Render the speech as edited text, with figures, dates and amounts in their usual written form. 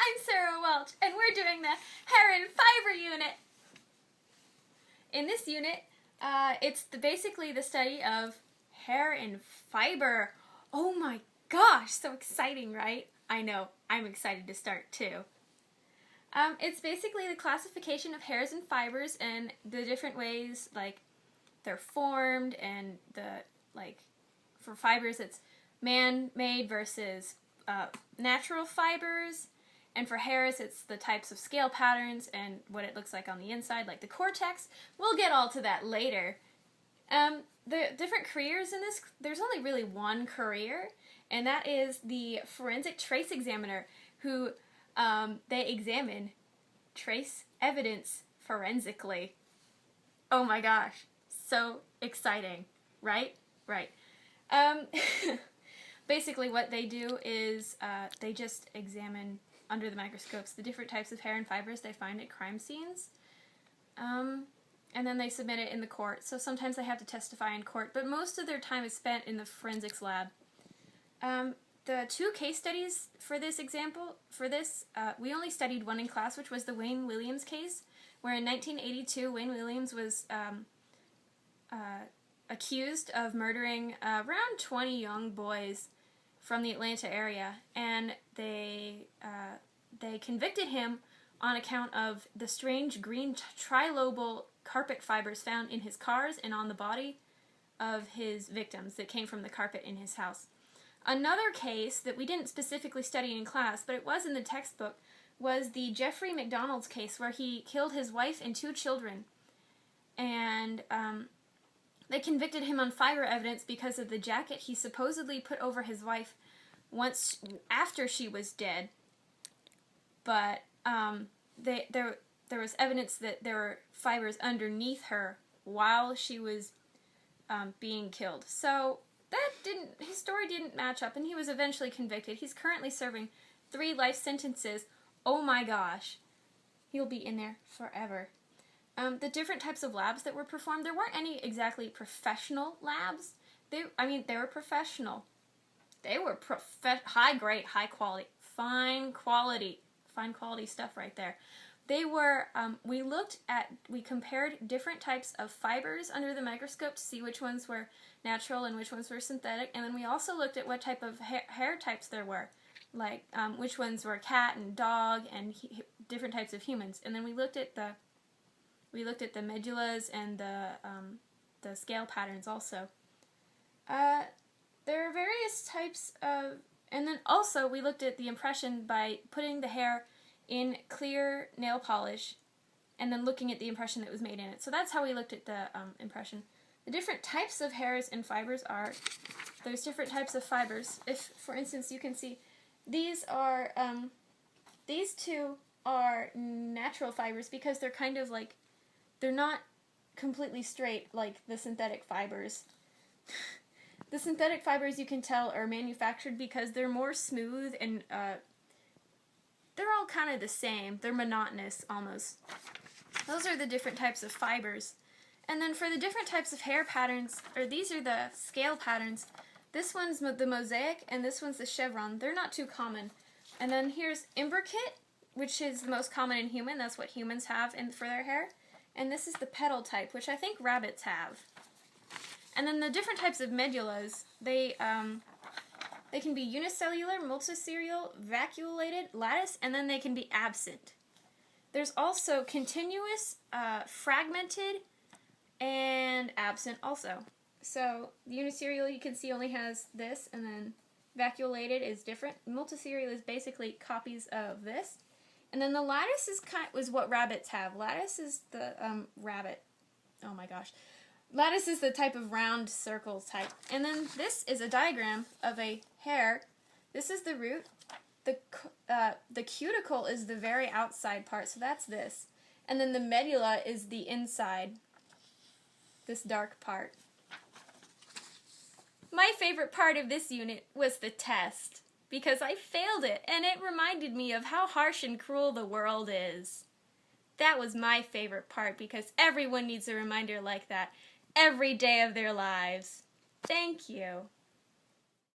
I'm Sarah Welch, and we're doing the hair and fiber unit. In this unit, it's basically the study of hair and fiber. Oh my gosh, so exciting, right? I know, I'm excited to start too. It's basically the classification of hairs and fibers and the different ways, like, they're formed, and for fibers it's man-made versus natural fibers, and for hairs it's the types of scale patterns and what it looks like on the inside, like the cortex. We'll get all to that later. The different careers in this, there's only really one career, and that is the forensic trace examiner, who they examine trace evidence forensically. Oh my gosh, so exciting, right? Right. Basically what they do is they just examine under the microscopes the different types of hair and fibers they find at crime scenes. And then they submit it in the court. So sometimes they have to testify in court, but most of their time is spent in the forensics lab. The two case studies for this example, we only studied one in class, which was the Wayne Williams case, where in 1982 Wayne Williams was accused of murdering around 20 young boys from the Atlanta area, and they convicted him on account of the strange green trilobal carpet fibers found in his cars and on the body of his victims that came from the carpet in his house. Another case that we didn't specifically study in class, but it was in the textbook, was the Jeffrey McDonald's case, where he killed his wife and 2 children. And they convicted him on fiber evidence because of the jacket he supposedly put over his wife once after she was dead. But there was evidence that there were fibers underneath her while she was being killed. So his story didn't match up, and he was eventually convicted. He's currently serving 3 life sentences. Oh my gosh, he'll be in there forever. The different types of labs that were performed, there weren't any exactly professional labs. They were professional. They were high grade, high quality, fine quality stuff right there. They were, we compared different types of fibers under the microscope to see which ones were natural and which ones were synthetic, and then we also looked at what type of hair types there were, like which ones were cat and dog and different types of humans, and then we looked at the medullas and the scale patterns also. There are various types of, and then also we looked at the impression by putting the hair in clear nail polish and then looking at the impression that was made in it. So that's how we looked at the impression. The different types of hairs and fibers are, there's different types of fibers. If, for instance, you can see, these are, these 2 are natural fibers because they're kind of like, they're not completely straight like the synthetic fibers. The synthetic fibers, you can tell, are manufactured because they're more smooth and they're all kind of the same. They're monotonous almost. Those are the different types of fibers. And then for the different types of hair patterns, or these are the scale patterns. This one's the mosaic and this one's the chevron. They're not too common. And then here's imbricate, which is the most common in human. That's what humans have for their hair. And this is the petal type, which I think rabbits have. And then the different types of medullas, they can be unicellular, multiserial, vacuolated, lattice, and then they can be absent. There's also continuous, fragmented, and absent also. So the uniserial, you can see, only has this, and then vacuolated is different. Multiserial is basically copies of this. And then the lattice is what rabbits have. Lattice is the rabbit. Oh my gosh. Lattice is the type of round circle type. And then this is a diagram of a hair. This is the root. The cuticle is the very outside part, so that's this. And then the medulla is the inside, this dark part. My favorite part of this unit was the test, because I failed it, and it reminded me of how harsh and cruel the world is. That was my favorite part, because everyone needs a reminder like that every day of their lives. Thank you.